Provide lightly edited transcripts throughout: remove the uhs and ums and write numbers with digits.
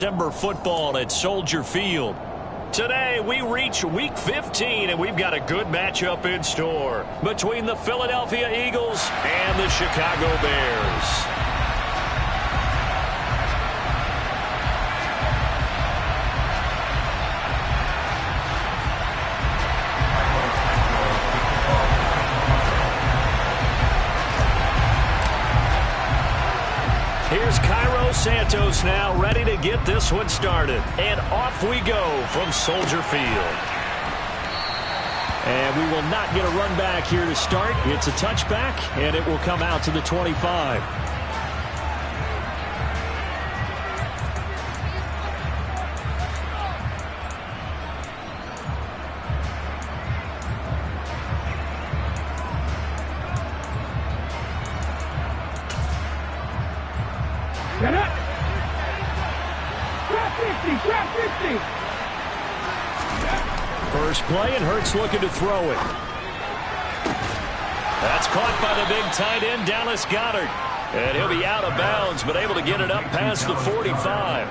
December football at Soldier Field. Today, we reach Week 15, and we've got a good matchup in store between the Philadelphia Eagles and the Chicago Bears. Here's Cairo Santos now ready to get this one started. And off we go from Soldier Field. And we will not get a run back here to start. It's a touchback, and it will come out to the 25. First play, and Hurts looking to throw it. That's caught by the big tight end, Dallas Goedert. And he'll be out of bounds, but able to get it up past the 45.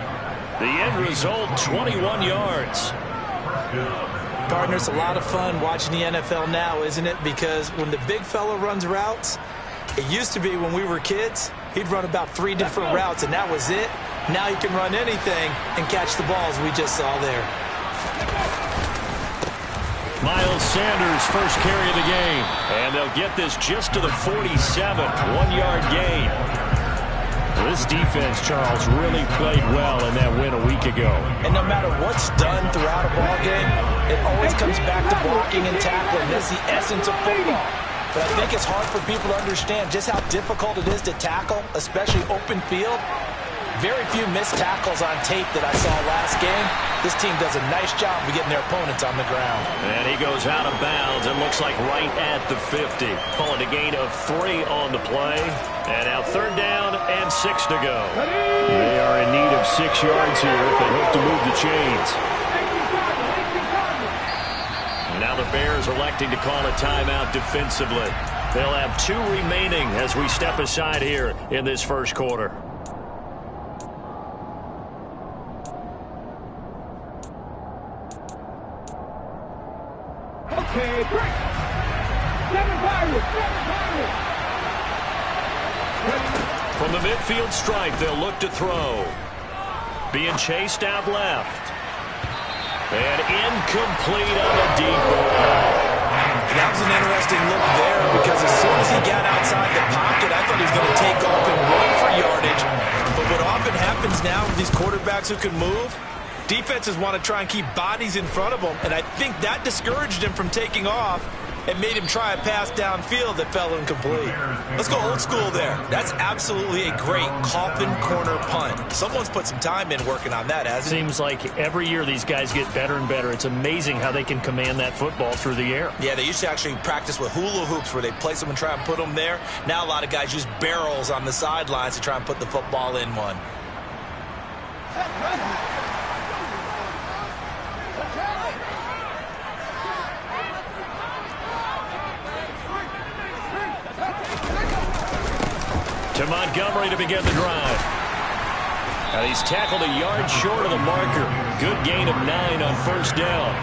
The end result, 21 yards. Partner, it's a lot of fun watching the NFL now, isn't it? Because when the big fella runs routes, it used to be when we were kids, he'd run about 3 different routes, and that was it. Now he can run anything and catch the balls we just saw there. Miles Sanders, first carry of the game. And they'll get this just to the 47. 1-yard gain. This defense, Charles, really played well in that win a week ago. And no matter what's done throughout a ball game, it always comes back to blocking and tackling. That's the essence of football. But I think it's hard for people to understand just how difficult it is to tackle, especially open field. Very few missed tackles on tape that I saw last game. This team does a nice job of getting their opponents on the ground. And he goes out of bounds and looks like right at the 50. Calling a gain of 3 on the play. And now 3rd down and 6 to go. They are in need of 6 yards here if they hope to move the chains. Now the Bears electing to call a timeout defensively. They'll have 2 remaining as we step aside here in this first quarter. Okay, break. 7 Pirates. From the midfield stripe, they'll look to throw. Being chased out left. And incomplete on a deep ball. That was an interesting look there because as soon as he got outside the pocket, I thought he was going to take off and run for yardage. But what often happens now with these quarterbacks who can move, defenses want to try and keep bodies in front of them, and I think that discouraged him from taking off and made him try a pass downfield that fell incomplete. Let's go old school there. That's absolutely a great coffin corner punt. Someone's put some time in working on that, hasn't it? Seems like every year these guys get better and better. It's amazing how they can command that football through the air. Yeah, they used to actually practice with hula hoops where they place them and try and put them there. Now a lot of guys use barrels on the sidelines to try and put the football in one. To Montgomery to begin the drive. Now he's tackled a yard short of the marker. Good gain of 9 on 1st down.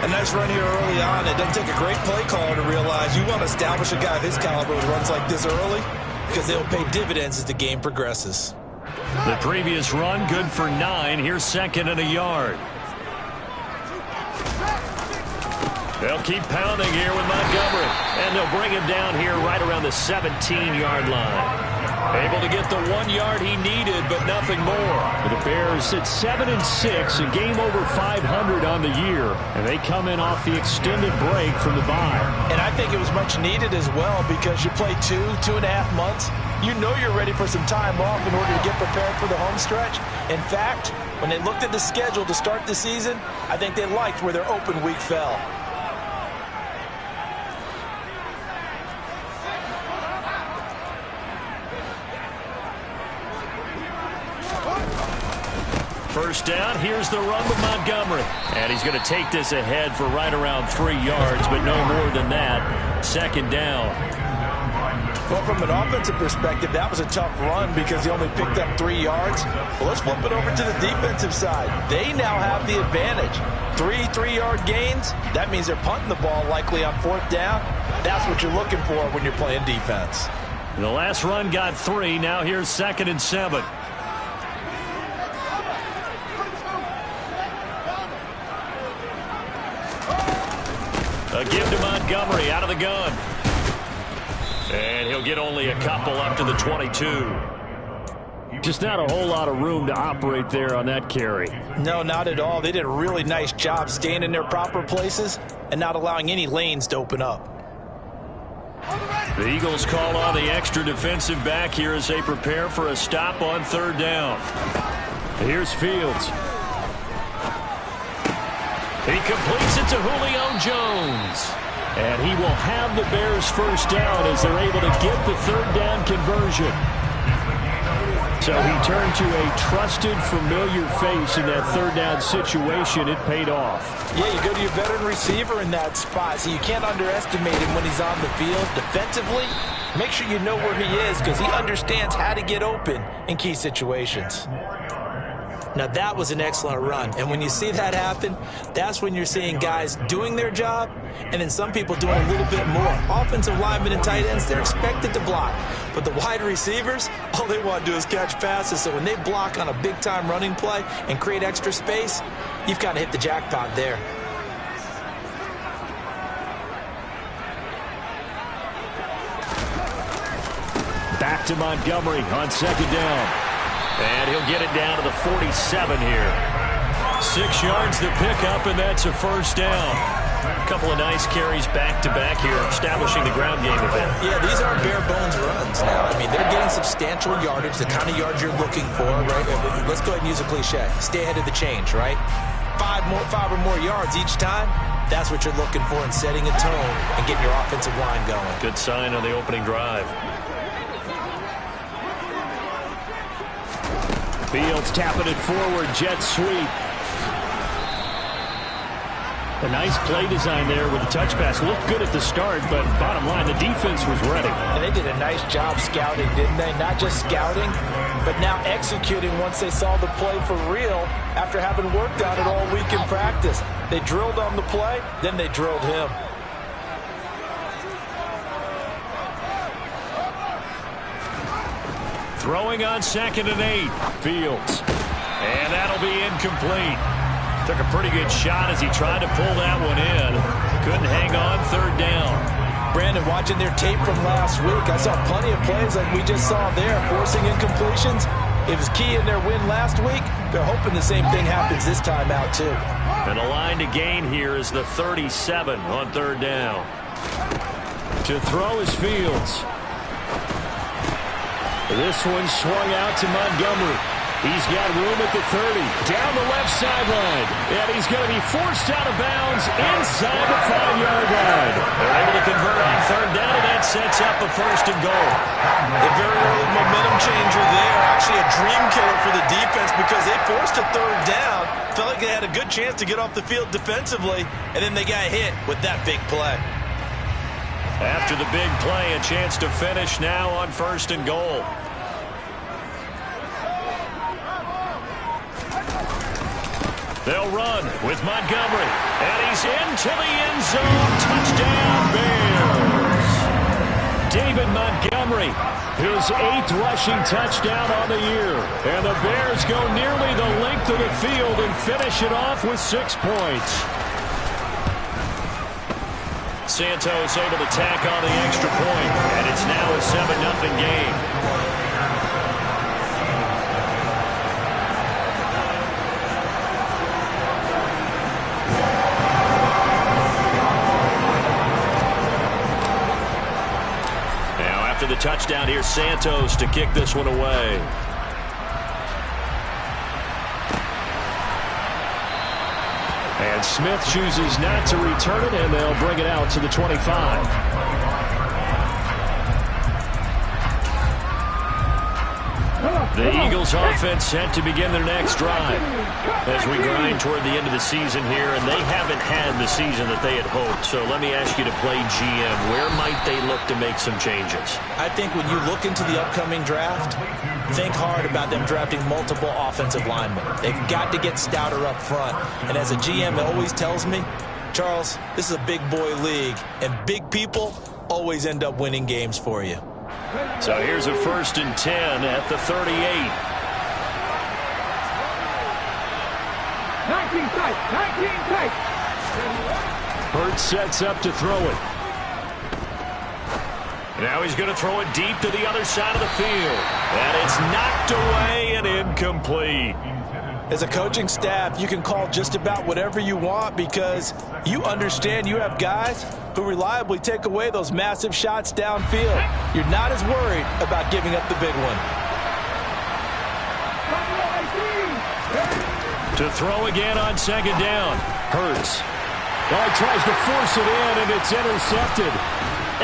A nice run here early on. It doesn't take a great play caller to realize you want to establish a guy of his caliber who runs like this early because they'll pay dividends as the game progresses. The previous run, good for 9. Here's 2nd and a yard. They'll keep pounding here with Montgomery. And they'll bring him down here right around the 17-yard line. Able to get the 1 yard he needed, but nothing more. The Bears sit 7-6, a game over 500 on the year. And they come in off the extended break from the bye. And I think it was much needed as well because you play 2.5 months. You know you're ready for some time off in order to get prepared for the home stretch. In fact, when they looked at the schedule to start the season, I think they liked where their open week fell. First down, here's the run with Montgomery. And he's going to take this ahead for right around 3 yards, but no more than that. 2nd down. Well, from an offensive perspective, that was a tough run because he only picked up 3 yards. Well, let's flip it over to the defensive side. They now have the advantage. 3 3-yard gains, that means they're punting the ball likely on 4th down. That's what you're looking for when you're playing defense. The last run got 3. Now here's 2nd and 7. A give to Montgomery out of the gun. And he'll get only a couple up to the 22. Just not a whole lot of room to operate there on that carry. No, not at all. They did a really nice job staying in their proper places and not allowing any lanes to open up. The Eagles call on the extra defensive back here as they prepare for a stop on 3rd down. Here's Fields. He completes it to Julio Jones. And he will have the Bears first down as they're able to get the 3rd down conversion. So he turned to a trusted, familiar face in that 3rd down situation. It paid off. Yeah, you go to your veteran receiver in that spot, so you can't underestimate him when he's on the field. Defensively, make sure you know where he is because he understands how to get open in key situations. Now, that was an excellent run. And when you see that happen, that's when you're seeing guys doing their job and then some people doing a little bit more. Offensive linemen and tight ends, they're expected to block. But the wide receivers, all they want to do is catch passes. So when they block on a big-time running play and create extra space, you've kind of hit the jackpot there. Back to Montgomery on 2nd down. And he'll get it down to the 47 here. 6 yards to pick up, and that's a first down. A couple of nice carries back-to-back here, establishing the ground game a bit. Yeah, these aren't bare-bones runs now. I mean, they're getting substantial yardage, the kind of yards you're looking for, right? Let's go ahead and use a cliche. Stay ahead of the change, right? 5 or more yards each time. That's what you're looking for in setting a tone and getting your offensive line going. Good sign on the opening drive. Fields tapping it forward, jet sweep. A nice play design there with the touch pass. Looked good at the start, but bottom line, the defense was ready. And they did a nice job scouting, didn't they? Not just scouting, but now executing once they saw the play for real after having worked on it all week in practice. They drilled on the play, then they drilled him. Throwing on 2nd and 8. Fields. And that'll be incomplete. Took a pretty good shot as he tried to pull that one in. Couldn't hang on 3rd down. Brandon, watching their tape from last week, I saw plenty of plays like we just saw there, forcing incompletions. It was key in their win last week. They're hoping the same thing happens this time out, too. And a line to gain here is the 37 on 3rd down. To throw is Fields. This one swung out to Montgomery. He's got room at the 30. Down the left sideline. And he's going to be forced out of bounds inside the 5-yard line. They're able to convert on 3rd down, and that sets up a 1st and goal. A very early momentum changer there. Actually a dream killer for the defense because they forced a 3rd down. Felt like they had a good chance to get off the field defensively, and then they got hit with that big play. After the big play, a chance to finish now on 1st and goal. They'll run with Montgomery, and he's into the end zone. Touchdown, Bears. David Montgomery, his 8th rushing touchdown on the year. And the Bears go nearly the length of the field and finish it off with 6 points. Santos able to tack on the extra point, and it's now a 7-0 game. After the touchdown, here's Santos to kick this one away. And Smith chooses not to return it, and they'll bring it out to the 25. The Eagles offense set to begin their next drive as we grind toward the end of the season here, and they haven't had the season that they had hoped. So let me ask you to play GM. Where might they look to make some changes? I think when you look into the upcoming draft, think hard about them drafting multiple offensive linemen. They've got to get stouter up front. And as a GM, it always tells me, Charles, this is a big boy league, and big people always end up winning games for you. So here's a 1st and 10 at the 38. 19 tight, 19 tight. Hurts sets up to throw it. Now he's going to throw it deep to the other side of the field. And it's knocked away and incomplete. As a coaching staff, you can call just about whatever you want because you understand you have guys who reliably take away those massive shots downfield. You're not as worried about giving up the big one. To throw again on 2nd down. Hurts. Oh, he tries to force it in, and it's intercepted.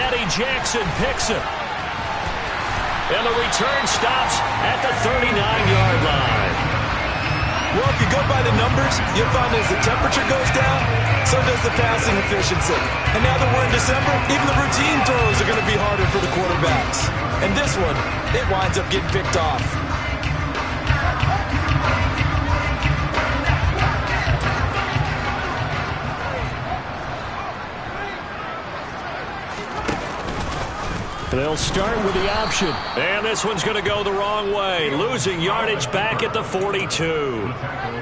Eddie Jackson picks it. And the return stops at the 39-yard line. Well, if you go by the numbers, you'll find as the temperature goes down, so does the passing efficiency. And now that we're in December, even the routine throws are going to be harder for the quarterbacks. And this one, it winds up getting picked off. They'll start with the option. And this one's going to go the wrong way. Losing yardage back at the 42.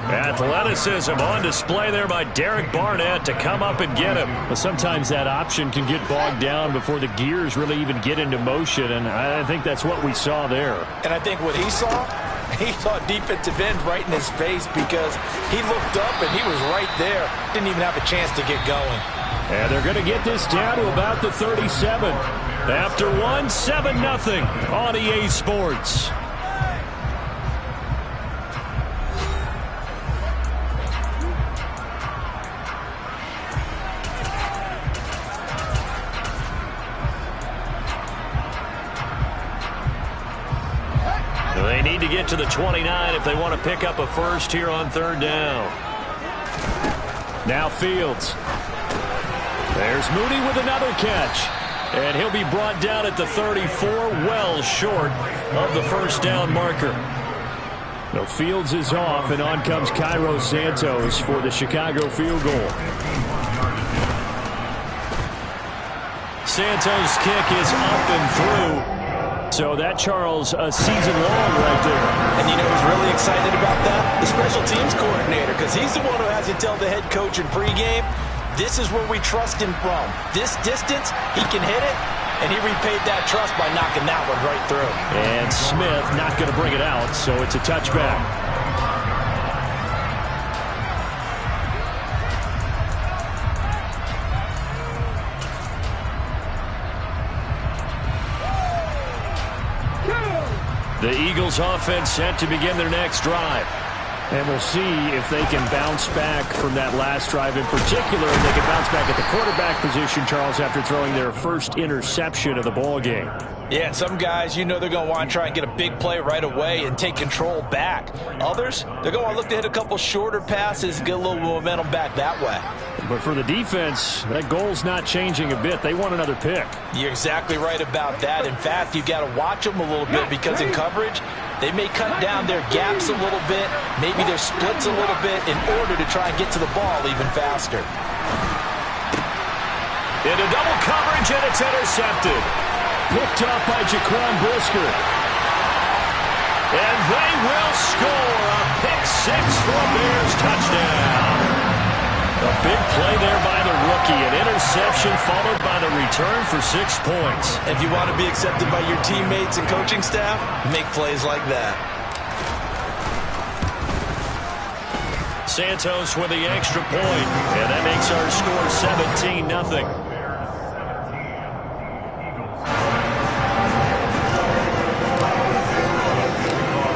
Athleticism on display there by Derek Barnett to come up and get him. Well, sometimes that option can get bogged down before the gears really even get into motion, and I think that's what we saw there. And I think what he saw defensive end right in his face because he looked up and he was right there. Didn't even have a chance to get going. And they're going to get this down to about the 37. After 7-0 on EA Sports. They need to get to the 29 if they want to pick up a first here on 3rd down. Now Fields. There's Mooney with another catch. And he'll be brought down at the 34, well short of the 1st down marker. No, Fields is off, and on comes Cairo Santos for the Chicago field goal. Santos' kick is up and through. So that, Charles, a season long right there. And you know who's really excited about that? The special teams coordinator, because he's the one who has to tell the head coach in pregame, this is where we trust him from. This distance, he can hit it, and he repaid that trust by knocking that one right through. And Smith not going to bring it out, so it's a touchback. The Eagles offense set to begin their next drive. And we'll see if they can bounce back from that last drive in particular. And they can bounce back at the quarterback position, Charles, after throwing their first interception of the ball game. Yeah, and some guys, you know they're going to want to try and get a big play right away and take control back. Others, they're going to want to look to hit a couple shorter passes, get a little momentum back that way. But for the defense, that goal's not changing a bit. They want another pick. You're exactly right about that. In fact, you've got to watch them a little bit because in coverage, they may cut down their gaps a little bit, maybe their splits a little bit in order to try and get to the ball even faster. Into double coverage, and it's intercepted. Picked up by Jaquan Brisker. And they will score a pick-6 for a Bears touchdown. A big play there by the rookie. An interception followed by the return for 6 points. If you want to be accepted by your teammates and coaching staff, make plays like that. Santos with the extra point, and that makes our score 17-0.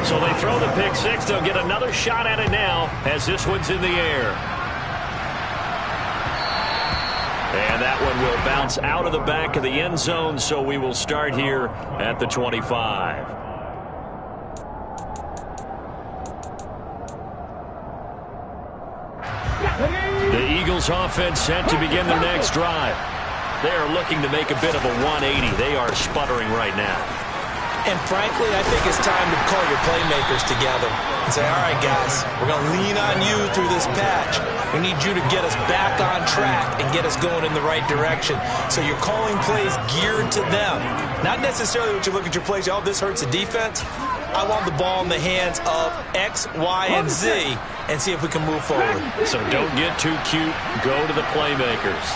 So they throw the pick-6. They'll get another shot at it now as this one's in the air. And that one will bounce out of the back of the end zone, so we will start here at the 25. The Eagles offense set to begin their next drive. They are looking to make a bit of a 180. They are sputtering right now. And frankly, I think it's time to call your playmakers together and say, all right, guys, we're going to lean on you through this patch. We need you to get us back on track and get us going in the right direction. So you're calling plays geared to them. Not necessarily what you look at your plays, oh, this hurts the defense. I want the ball in the hands of X, Y, and Z and see if we can move forward. So don't get too cute. Go to the playmakers.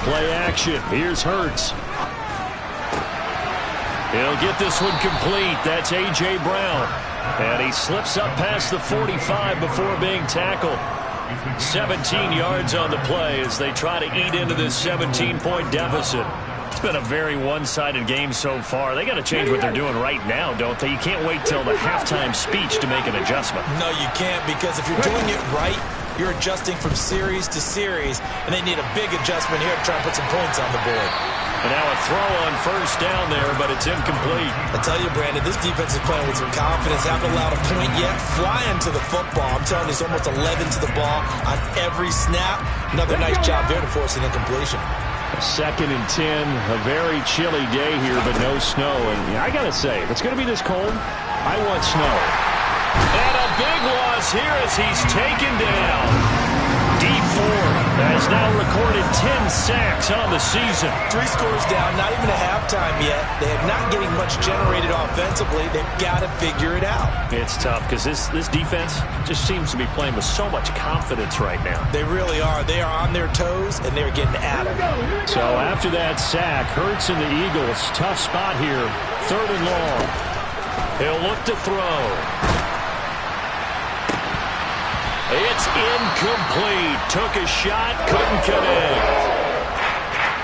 Play action. Here's Hurts. He'll get this one complete. That's A.J. Brown. And he slips up past the 45 before being tackled. 17 yards on the play as they try to eat into this 17-point deficit. It's been a very one-sided game so far. They got to change what they're doing right now, don't they? You can't wait till the halftime speech to make an adjustment. No, you can't, because if you're doing it right, you're adjusting from series to series, and they need a big adjustment here to try and put some points on the board. And now a throw on first down there, but it's incomplete. I tell you, Brandon, this defense is playing with some confidence. Haven't allowed a point yet. Flying to the football. I'm telling you, it's almost 11 to the ball on every snap. Another nice job there to force an incompletion. 2nd and 10, a very chilly day here, but no snow. And I got to say, if it's going to be this cold, I want snow. And a big loss here as he's taken down. Dee Ford has now recorded 10 sacks on the season. 3 scores down, not even a halftime yet. They are not getting much generated offensively. They've got to figure it out. It's tough because this defense just seems to be playing with so much confidence right now. They really are. They are on their toes, and they're getting at them. So after that sack, Hurts and the Eagles, tough spot here. 3rd and long. He'll look to throw. It's incomplete. Took a shot, couldn't connect.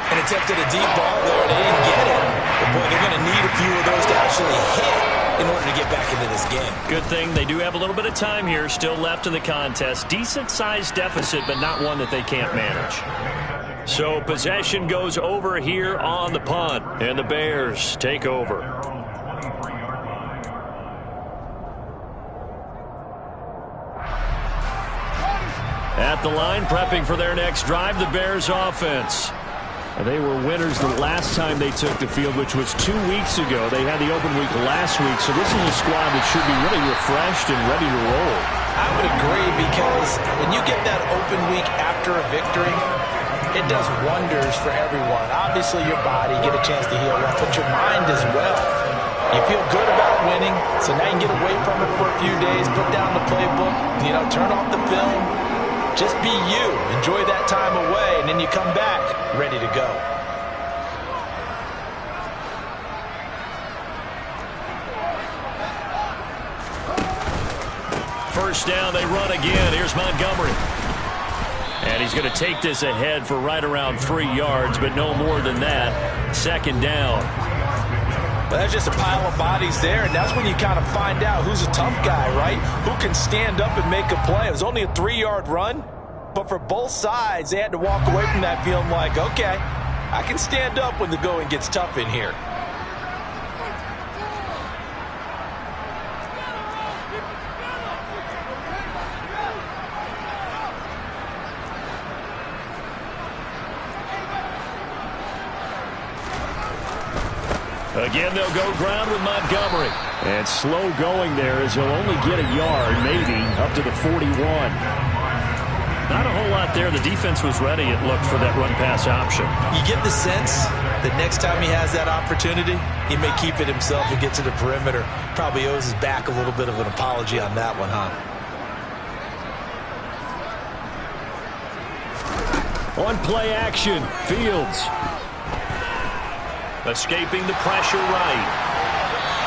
And attempted a deep ball there, and they didn't get it. But, boy, they're going to need a few of those to actually hit in order to get back into this game. Good thing they do have a little bit of time here still left in the contest. Decent-sized deficit, but not one that they can't manage. So possession goes over here on the punt, and the Bears take over. At the line, prepping for their next drive, the Bears offense. They were winners the last time they took the field, which was 2 weeks ago. They had the open week last week, so this is a squad that should be really refreshed and ready to roll. I would agree, because when you get that open week after a victory, it does wonders for everyone. Obviously, your body, get a chance to heal up, but your mind as well. You feel good about winning, so now you can get away from it for a few days, put down the playbook, turn off the film. Just be you. Enjoy that time away, and then you come back ready to go. First down, they run again. Here's Montgomery. And he's going to take this ahead for right around 3 yards, but no more than that. 2nd down. But that's just a pile of bodies there, and that's when you kind of find out who's a tough guy, right? Who can stand up and make a play. It was only a 3-yard run, but for both sides, they had to walk away from that feeling like, okay, I can stand up when the going gets tough in here. Again, they'll go ground with Montgomery. And slow going there as he'll only get a yard, maybe, up to the 41. Not a whole lot there. The defense was ready, it looked, for that run-pass option. You get the sense that next time he has that opportunity, he may keep it himself and get to the perimeter. Probably owes his back a little bit of an apology on that one, huh? On play action, Fields. Escaping the pressure right.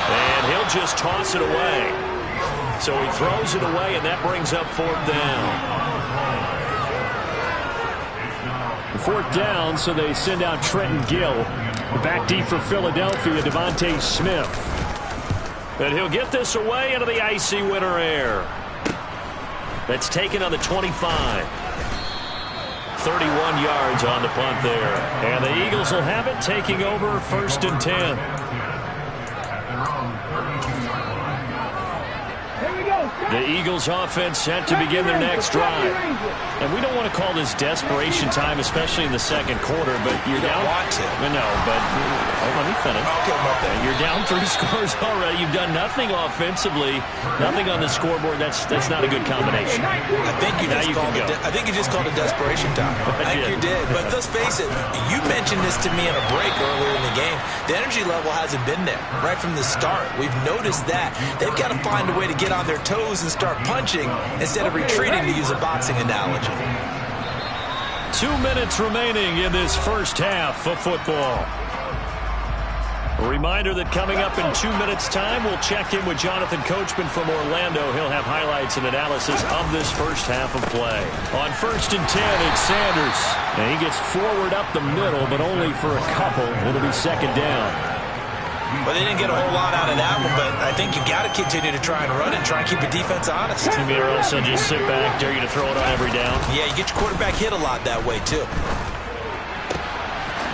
And he'll just toss it away. So he throws it away, and that brings up 4th down. 4th down, so they send out Trenton Gill. Back deep for Philadelphia, Devontae Smith. And he'll get this away into the icy winter air. That's taken on the 25. 31 yards on the punt there. And the Eagles will have it, taking over 1st and 10. The Eagles offense set to begin their next drive. And we don't want to call this desperation time, especially in the second quarter, but you're down. You don't want to. No, but let me finish. Okay, okay. You're down 3 scores already. You've done nothing offensively, nothing on the scoreboard. That's not a good combination. I think you just called it desperation time. I think you did. But let's face it, you mentioned this to me in a break earlier in the game. The energy level hasn't been there right from the start. We've noticed that. They've got to find a way to get on their toes and start punching instead of retreating, to use a boxing analogy. 2 minutes remaining in this first half of football. A reminder that coming up in 2 minutes' time, we'll check in with Jonathan Coachman from Orlando. He'll have highlights and analysis of this first half of play. On 1st and 10, it's Sanders. And he gets forward up the middle, but only for a couple. It'll be second down. Well, they didn't get a whole lot out of that one, but I think you got to continue to try and run and try and keep the defense honest. Too many also just sit back, dare you to throw it on every down. Yeah, you get your quarterback hit a lot that way, too.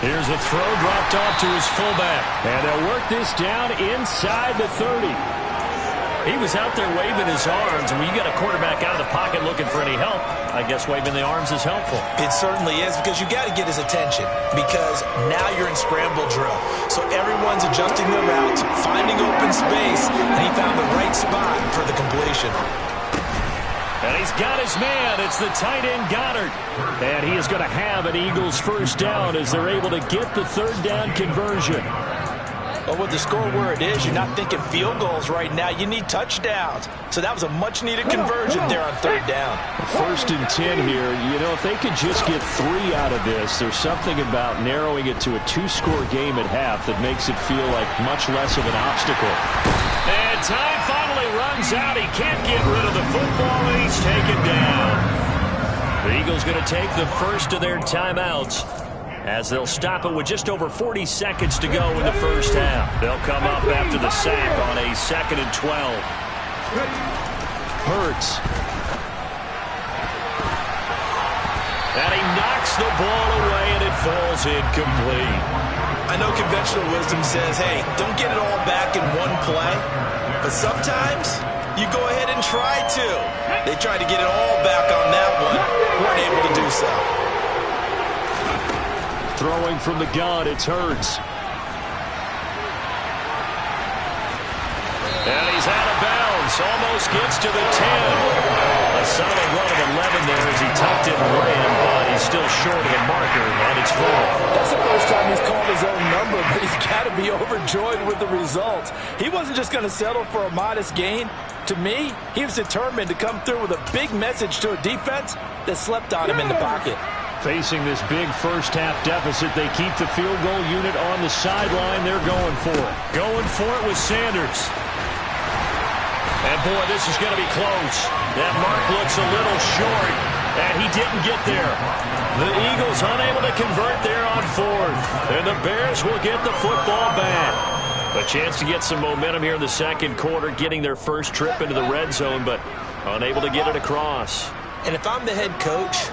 Here's a throw dropped off to his fullback. And they'll work this down inside the 30. He was out there waving his arms, and when you got a quarterback out of the pocket looking for any help, I guess waving the arms is helpful. It certainly is, because you got to get his attention, because now you're in scramble drill. So everyone's adjusting their routes, finding open space, and he found the right spot for the completion. And he's got his man. It's the tight end Goddard. And he is going to have an Eagles first down as they're able to get the third down conversion. Well, with the score where it is, you're not thinking field goals right now. You need touchdowns. So that was a much-needed conversion there on third down. 1st and 10 here. You know, if they could just get 3 out of this, there's something about narrowing it to a 2-score game at half that makes it feel like much less of an obstacle. And time finally runs out. He can't get rid of the football, and he's taken down. The Eagles going to take the first of their timeouts, as they'll stop it with just over 40 seconds to go in the first half. They'll come up after the sack on a 2nd and 12. Hurts. And he knocks the ball away, and it falls incomplete. I know conventional wisdom says, hey, don't get it all back in one play. But sometimes you go ahead and try to. They tried to get it all back on that one. Weren't able to do so. Throwing from the gun, it's Hurts. And he's out of bounds. Almost gets to the 10. A solid run of 11 there as he tucked it and ran, but he's still short of the marker, and it's 4. That's the first time he's called his own number, but he's got to be overjoyed with the results. He wasn't just going to settle for a modest gain. To me, he was determined to come through with a big message to a defense that slept on him in the pocket. Facing this big first-half deficit, they keep the field goal unit on the sideline. They're going for it. Going for it with Sanders. And, boy, this is going to be close. That mark looks a little short, and he didn't get there. The Eagles unable to convert there on 4th. And the Bears will get the football back. A chance to get some momentum here in the second quarter, getting their first trip into the red zone, but unable to get it across. And if I'm the head coach,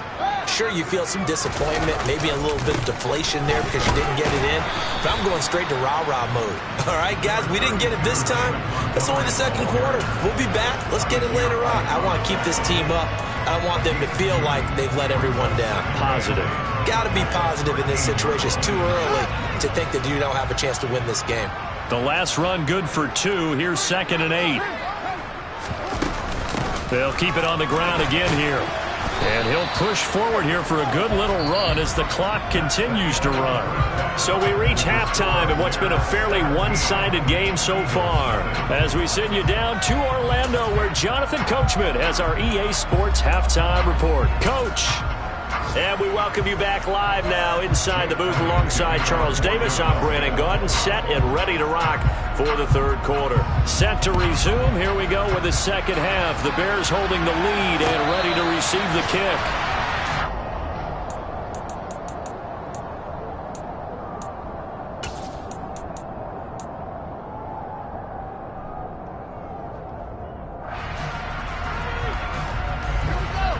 sure, you feel some disappointment, maybe a little bit of deflation there because you didn't get it in. But I'm going straight to rah-rah mode. All right, guys, we didn't get it this time. That's only the second quarter. We'll be back. Let's get it later on. I want to keep this team up. I want them to feel like they've let everyone down. Positive. Got to be positive in this situation. It's too early to think that you don't have a chance to win this game. The last run good for 2. Here's 2nd and 8. They'll keep it on the ground again here. And he'll push forward here for a good little run as the clock continues to run. So we reach halftime in what's been a fairly one-sided game so far, as we send you down to Orlando, where Jonathan Coachman has our EA Sports Halftime Report. Coach. And we welcome you back live now inside the booth alongside Charles Davis. I'm Brandon Gaudin, set and ready to rock for the third quarter. Set to resume. Here we go with the second half. The Bears holding the lead and ready to receive the kick.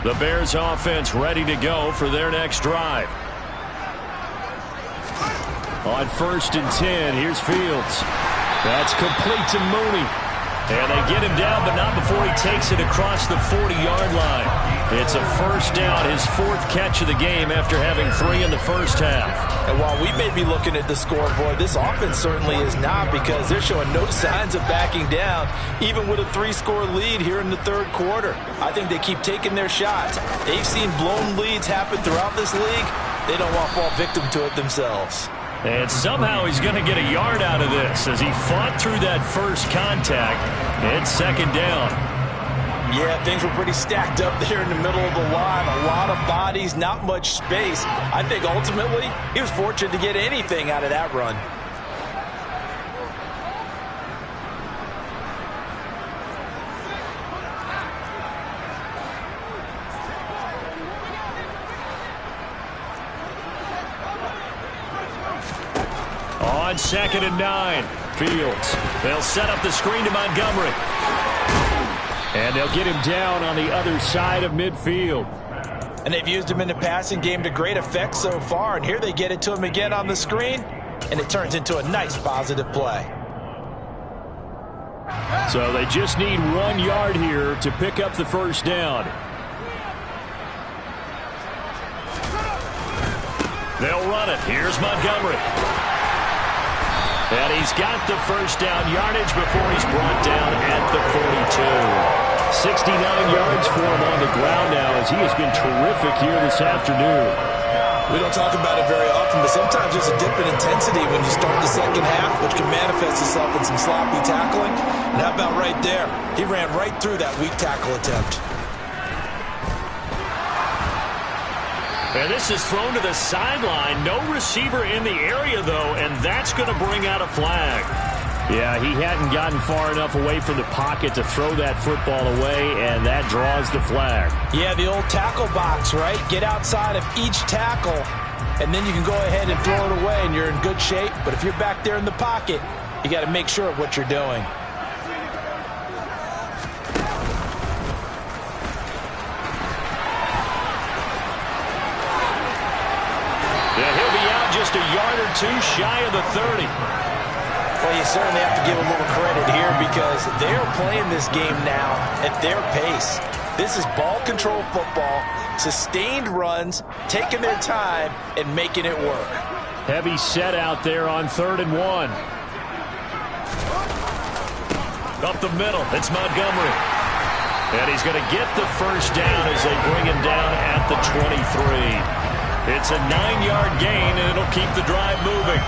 The Bears offense ready to go for their next drive. On 1st and 10, here's Fields. That's complete to Mooney. And they get him down, but not before he takes it across the 40-yard line. It's a first down, his fourth catch of the game after having 3 in the first half. And while we may be looking at the scoreboard, this offense certainly is not, because they're showing no signs of backing down, even with a 3-score lead here in the third quarter. I think they keep taking their shots. They've seen blown leads happen throughout this league. They don't want to fall victim to it themselves. And somehow he's going to get a yard out of this as he fought through that first contact. It's second down. Yeah, things were pretty stacked up there in the middle of the line. A lot of bodies, not much space. I think ultimately he was fortunate to get anything out of that run. On 2nd and 9, Fields. They'll set up the screen to Montgomery. And they'll get him down on the other side of midfield. And they've used him in the passing game to great effect so far. And here they get it to him again on the screen. And it turns into a nice positive play. So they just need 1 yard here to pick up the first down. They'll run it. Here's Montgomery. And he's got the first down yardage before he's brought down at the 42. 69 yards for him on the ground now, as he has been terrific here this afternoon. We don't talk about it very often, but sometimes there's a dip in intensity when you start the second half, which can manifest itself in some sloppy tackling. And how about right there? He ran right through that weak tackle attempt. And this is thrown to the sideline. No receiver in the area, though, and that's going to bring out a flag. Yeah, he hadn't gotten far enough away from the pocket to throw that football away, and that draws the flag. Yeah, the old tackle box, right? Get outside of each tackle, and then you can go ahead and throw it away, and you're in good shape. But if you're back there in the pocket, you got to make sure of what you're doing. Just a yard or two shy of the 30. Well, you certainly have to give a little credit here, because they're playing this game now at their pace. This is ball control football, sustained runs, taking their time and making it work. Heavy set out there on 3rd and 1. Up the middle, it's Montgomery. And he's going to get the first down as they bring him down at the 23. It's a 9-yard gain, and it'll keep the drive moving.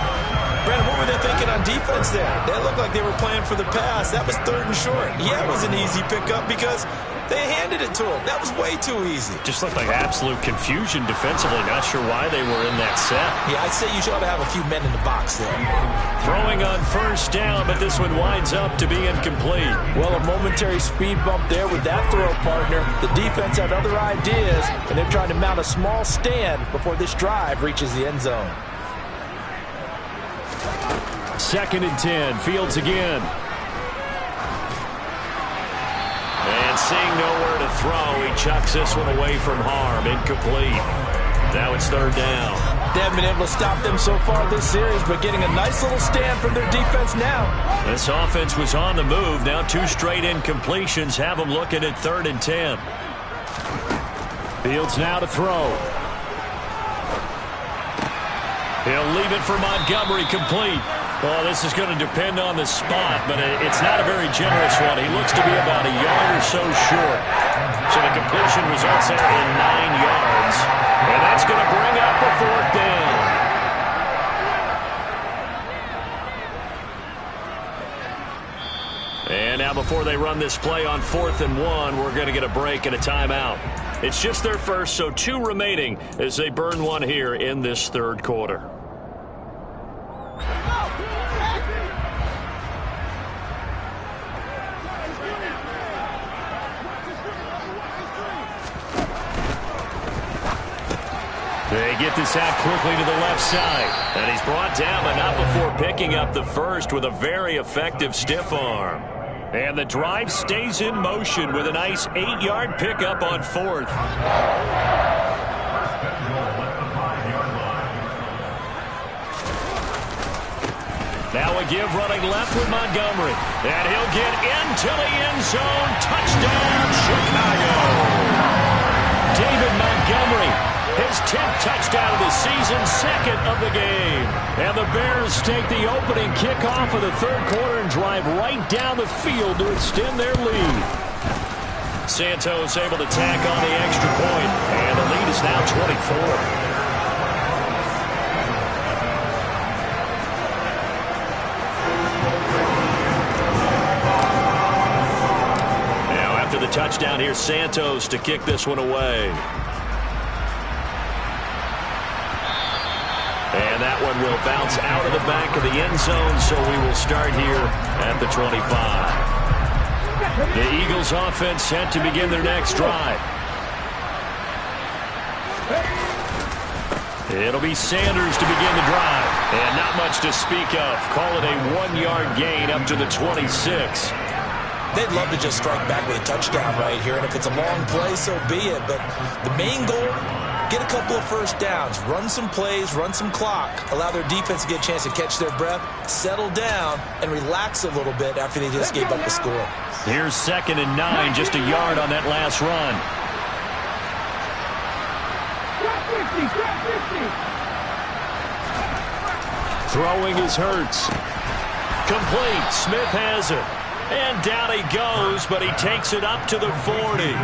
Brandon, what were they thinking on defense there? They looked like they were playing for the pass. That was 3rd and short. Yeah, it was an easy pickup because they handed it to him. That was way too easy. Just looked like absolute confusion defensively. Not sure why they were in that set. Yeah, I'd say you should have a few men in the box there. Throwing on first down, but this one winds up to be incomplete. Well, a momentary speed bump there with that throw partner. The defense had other ideas, and they're trying to mount a small stand before this drive reaches the end zone. 2nd and 10. Fields again. And seeing nowhere to throw, he chucks this one away from harm. Incomplete. Now it's 3rd down. They haven't been able to stop them so far this series, but getting a nice little stand from their defense now. This offense was on the move. Now 2 straight incompletions have them looking at 3rd and 10. Fields now to throw. He'll leave it for Montgomery, complete. Well, this is going to depend on the spot, but it's not a very generous one. He looks to be about a yard or so short. So the completion results there in 9 yards. And that's going to bring up the 4th down. And now before they run this play on 4th and 1, we're going to get a break and a timeout. It's just their first, so 2 remaining as they burn one here in this 3rd quarter. They get this out quickly to the left side. And he's brought down, but not before picking up the first with a very effective stiff arm. And the drive stays in motion with a nice 8-yard pickup on 4th. Now a give running left with Montgomery. And he'll get into the end zone. Touchdown, Chicago. David Montgomery, his 10th touchdown of the season, 2nd of the game. And the Bears take the opening kickoff of the third quarter and drive right down the field to extend their lead. Santos able to tack on the extra point, and the lead is now 24. Now after the touchdown, here's Santos to kick this one away. And that one will bounce out of the back of the end zone, so we will start here at the 25. The Eagles offense set to begin their next drive. It'll be Sanders to begin the drive. And not much to speak of. Call it a 1-yard gain up to the 26. They'd love to just strike back with a touchdown right here, and if it's a long play, so be it. But the main goal, get a couple of first downs, run some plays, run some clock, allow their defense to get a chance to catch their breath, settle down, and relax a little bit after they just gave up the score. Here's 2nd and 9, just a yard on that last run. Throwing is Hurts. Complete. Smith has it. And down he goes, but he takes it up to the 40.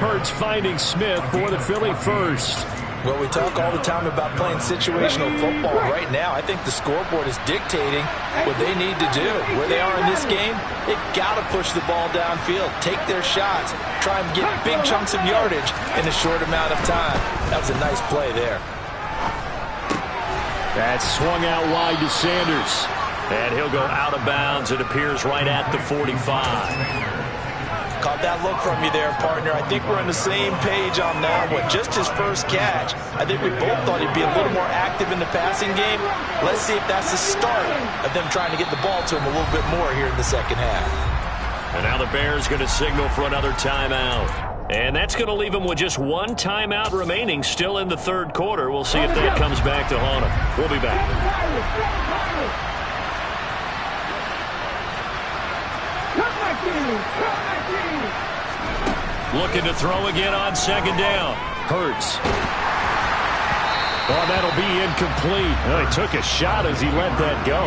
Hurts finding Smith for the Philly first. Well, we talk all the time about playing situational football. Right now, I think the scoreboard is dictating what they need to do. Where they are in this game, they've got to push the ball downfield, take their shots, try and get big chunks of yardage in a short amount of time. That was a nice play there. That's swung out wide to Sanders. And he'll go out of bounds. It appears right at the 45. Caught that look from you there, partner. I think we're on the same page on that one. Just his first catch. I think we both thought he'd be a little more active in the passing game. Let's see if that's the start of them trying to get the ball to him a little bit more here in the second half. And now the Bears going to signal for another timeout. And that's going to leave them with just one timeout remaining still in the third quarter. We'll see if that comes back to haunt them. We'll be back. Looking to throw again on 2nd down. Hurts. Oh, that'll be incomplete. Well, he took a shot as he let that go.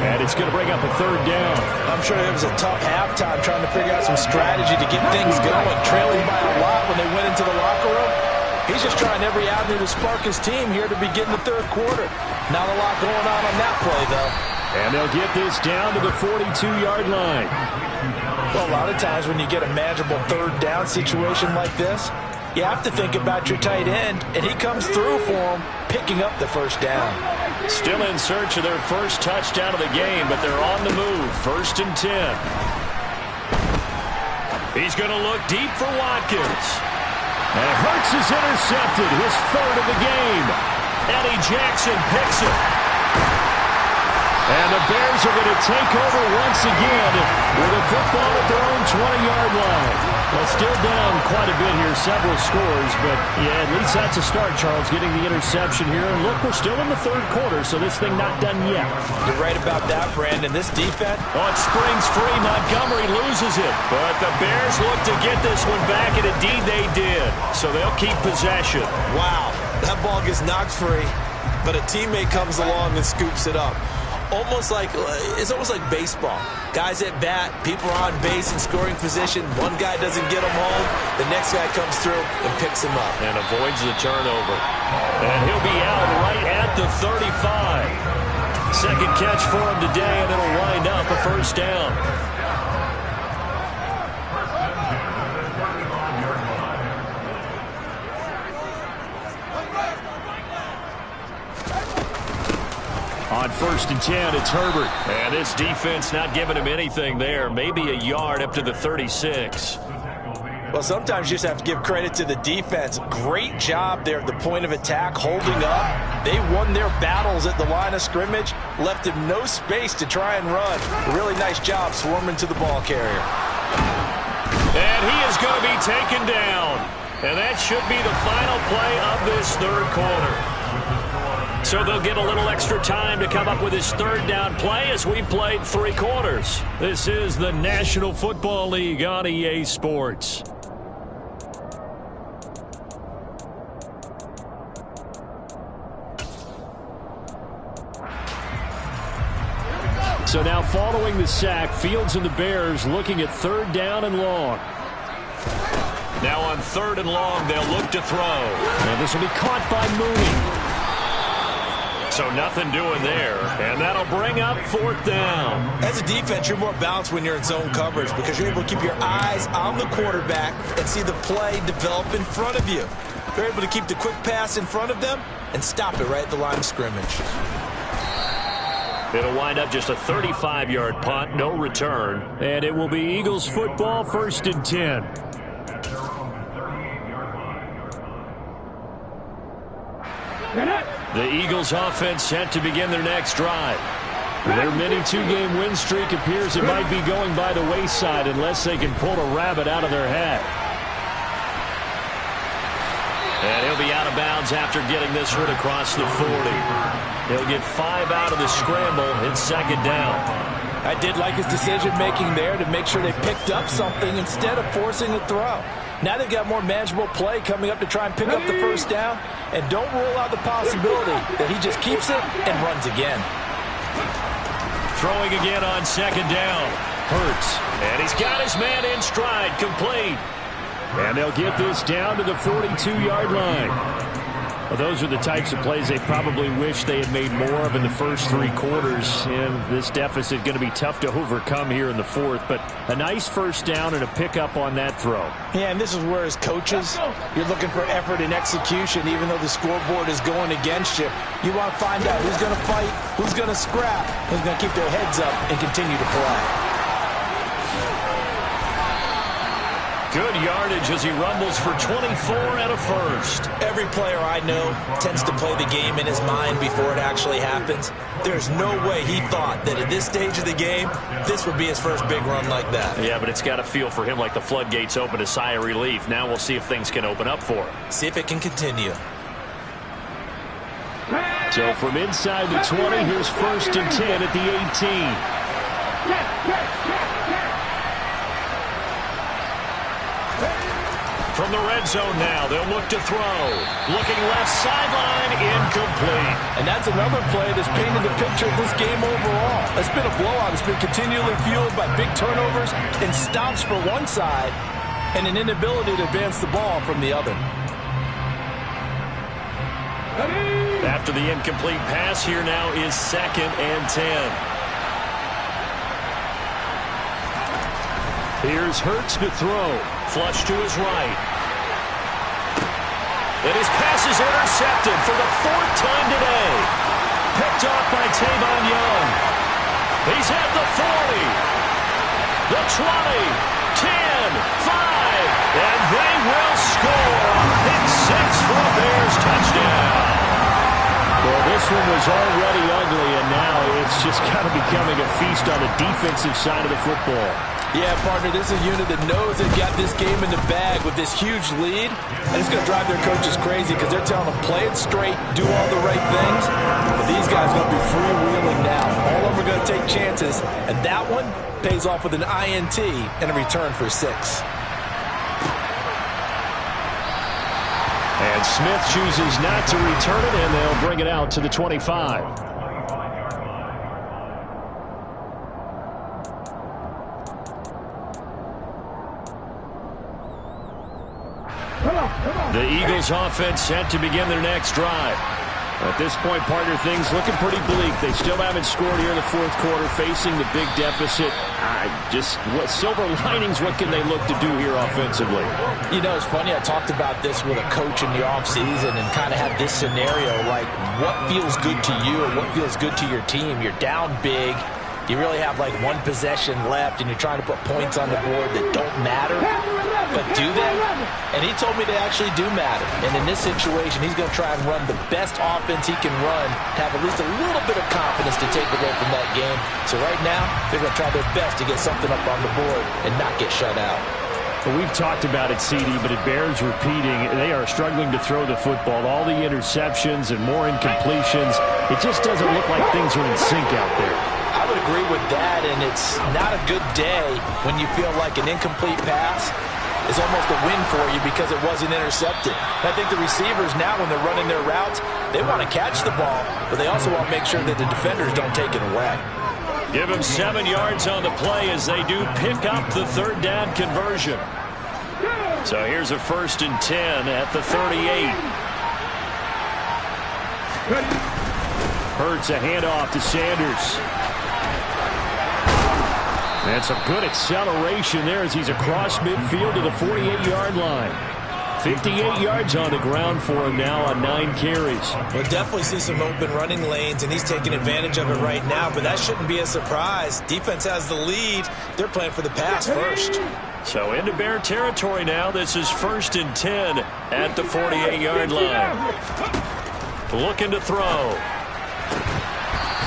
And it's going to bring up a 3rd down. I'm sure it was a tough halftime trying to figure out some strategy to get things going. Trailing by a lot when they went into the locker room. He's just trying every avenue to spark his team here to begin the third quarter. Not a lot going on that play, though. And they'll get this down to the 42-yard line. Well, a lot of times when you get a manageable 3rd down situation like this, you have to think about your tight end, and he comes through for him, picking up the first down. Still in search of their first touchdown of the game, but they're on the move. 1st and 10. He's going to look deep for Watkins. And Hurts is intercepted, his 3rd of the game. Eddie Jackson picks it. And the Bears are going to take over once again with a football at their own 20-yard line. Well, still down quite a bit here, several scores, but yeah, at least that's a start, Charles, getting the interception here. And look, we're still in the third quarter, so this thing not done yet. You're right about that, Brandon. This defense. Oh, it springs free. Montgomery loses it. But the Bears look to get this one back, and indeed they did. So they'll keep possession. Wow, that ball gets knocked free, but a teammate comes along and scoops it up. It's almost like baseball. Guys at bat, people are on base in scoring position. One guy doesn't get him home. The next guy comes through and picks him up. And avoids the turnover. And he'll be out right at the 35. 2nd catch for him today, and it'll wind up a 1st down. On 1st and 10, it's Herbert. And this defense not giving him anything there. Maybe a yard up to the 36. Well, sometimes you just have to give credit to the defense. Great job there at the point of attack, holding up. They won their battles at the line of scrimmage, left him no space to try and run. A really nice job swarming to the ball carrier. And he is going to be taken down. And that should be the final play of this third quarter. So they'll get a little extra time to come up with his third down play as we played 3 quarters. This is the National Football League on EA Sports. So now following the sack, Fields and the Bears looking at 3rd down and long. Now on 3rd and long, they'll look to throw. And this will be caught by Mooney. So nothing doing there, and that'll bring up 4th down. As a defense, you're more balanced when you're in zone coverage because you're able to keep your eyes on the quarterback and see the play develop in front of you. You're able to keep the quick pass in front of them and stop it right at the line of scrimmage. It'll wind up just a 35-yard punt, no return. And it will be Eagles football, 1st and 10. The Eagles offense set to begin their next drive. Their mini 2-game win streak appears it might be going by the wayside unless they can pull a rabbit out of their hat. And he'll be out of bounds after getting this one across the 40. He'll get 5 out of the scramble in 2nd down. I did like his decision-making there to make sure they picked up something instead of forcing a throw. Now they've got more manageable play coming up to try and pick up the 1st down. And don't rule out the possibility that he just keeps it and runs again. Throwing again on 2nd down. Hurts. And he's got his man in stride, complete. And they'll get this down to the 42-yard line. Well, those are the types of plays they probably wish they had made more of in the first 3 quarters. And this deficit going to be tough to overcome here in the 4th. But a nice 1st down and a pickup on that throw. Yeah, and this is where as coaches, you're looking for effort and execution even though the scoreboard is going against you. You want to find out who's going to fight, who's going to scrap, who's going to keep their heads up and continue to play. Good yardage as he rumbles for 24 and a 1st. Every player I know tends to play the game in his mind before it actually happens. There's no way he thought that at this stage of the game, this would be his first big run like that. Yeah, but it's got to feel for him like the floodgates open, a sigh of relief. Now we'll see if things can open up for him. See if it can continue. So from inside the 20, here's 1st and 10 at the 18. From the red zone now, they'll look to throw. Looking left sideline, incomplete. And that's another play that's painted the picture of this game overall. It's been a blowout. It's been continually fueled by big turnovers and stops for one side and an inability to advance the ball from the other. After the incomplete pass, here now is 2nd and 10. Here's Hurts to throw. Flush to his right. And his pass is intercepted for the 4th time today. Picked off by Tavon Young. He's at the 40. The 20. 10. 5. And they will score. Pick 6 for a Bears touchdown. Well, this one was already ugly, and now it's just kind of becoming a feast on the defensive side of the football. Yeah, partner, this is a unit that knows they've got this game in the bag with this huge lead, and it's going to drive their coaches crazy because they're telling them play it straight, do all the right things. But these guys are going to be freewheeling now. All of them are going to take chances, and that one pays off with an INT and a return for 6. And Smith chooses not to return it, and they'll bring it out to the 25. The Eagles offense set to begin their next drive. At this point, partner, things looking pretty bleak. They still haven't scored here in the 4th quarter, facing the big deficit. What silver linings, what can they look to do here offensively? You know, it's funny. I talked about this with a coach in the offseason and kind of had this scenario, like what feels good to you or what feels good to your team. You're down big. You really have like one possession left, and you're trying to put points on the board that don't matter. But do they? And he told me they actually do matter. And in this situation, he's going to try and run the best offense he can run to have at least a little bit of confidence to take away from that game. So right now, they're going to try their best to get something up on the board and not get shut out. We've talked about it, CD, but it bears repeating. They are struggling to throw the football. All the interceptions and more incompletions. It just doesn't look like things are in sync out there. I would agree with that, and it's not a good day when you feel like an incomplete pass is almost a win for you because it wasn't intercepted. I think the receivers now, when they're running their routes, they want to catch the ball, but they also want to make sure that the defenders don't take it away. Give him 7 yards on the play as they do pick up the third down conversion. So here's a 1st and 10 at the 38. Hurts a handoff to Sanders. And some good acceleration there as he's across midfield to the 48-yard line. 58 yards on the ground for him now on 9 carries. We'll definitely see some open running lanes, and he's taking advantage of it right now, but that shouldn't be a surprise. Defense has the lead. They're playing for the pass first. So into Bear territory now. This is 1st and 10 at the 48-yard line. Looking to throw.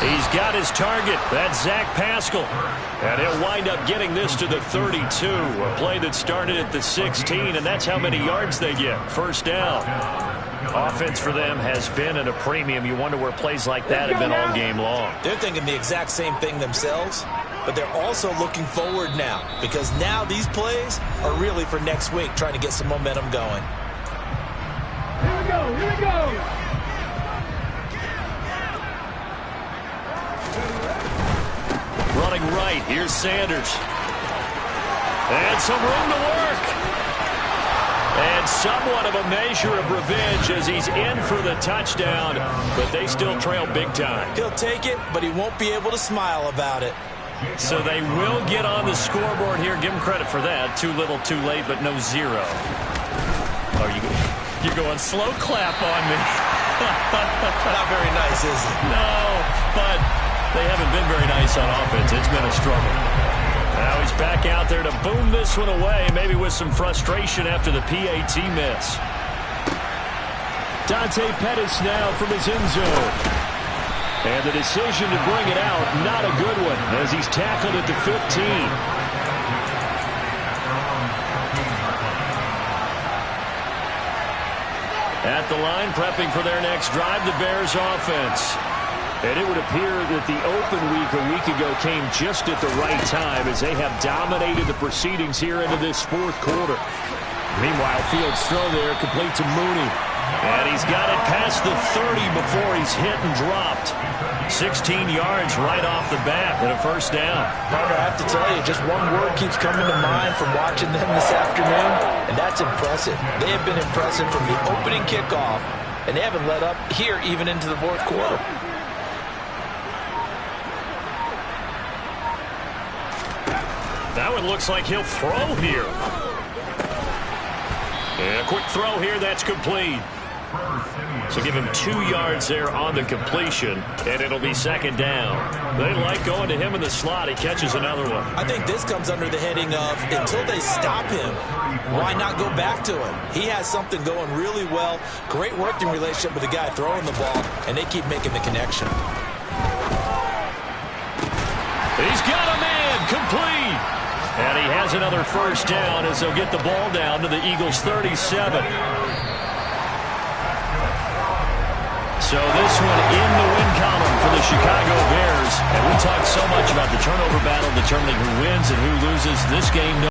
He's got his target. That's Zach Pascal. And he'll wind up getting this to the 32. A play that started at the 16, and that's how many yards they get. 1st down. Offense for them has been at a premium. You wonder where plays like that have been all game long. They're thinking the exact same thing themselves, but they're also looking forward now because now these plays are really for next week, trying to get some momentum going. Here we go, here we go. Running right, here's Sanders. And some room to work. And somewhat of a measure of revenge as he's in for the touchdown, but they still trail big time. He'll take it, but he won't be able to smile about it. So they will get on the scoreboard here. Give him credit for that. Too little, too late, but no 0. You're going slow clap on me. Not very nice, is it? No, but they haven't been very nice on offense. It's been a struggle. Now he's back out there to boom this one away, maybe with some frustration after the PAT miss. Dante Pettis now from his end zone. And the decision to bring it out, not a good one, as he's tackled at the 15. At the line, prepping for their next drive, the Bears offense. And it would appear that the open week a week ago came just at the right time as they have dominated the proceedings here into this 4th quarter. Meanwhile, Fields' throw there complete to Mooney. And he's got it past the 30 before he's hit and dropped. 16 yards right off the bat and a 1st down. Partner, I have to tell you, just one word keeps coming to mind from watching them this afternoon, and that's impressive. They have been impressive from the opening kickoff, and they haven't let up here even into the 4th quarter. That one looks like he'll throw here. And a quick throw here, that's complete. So give him 2 yards there on the completion, and it'll be 2nd down. They like going to him in the slot. He catches another one. I think this comes under the heading of until they stop him, why not go back to him? He has something going really well. Great working relationship with the guy throwing the ball, and they keep making the connection. He's got a man, complete. And he has another 1st down as they'll get the ball down to the Eagles' 37. So this one in the win column for the Chicago Bears. And we talked so much about the turnover battle determining who wins and who loses this game.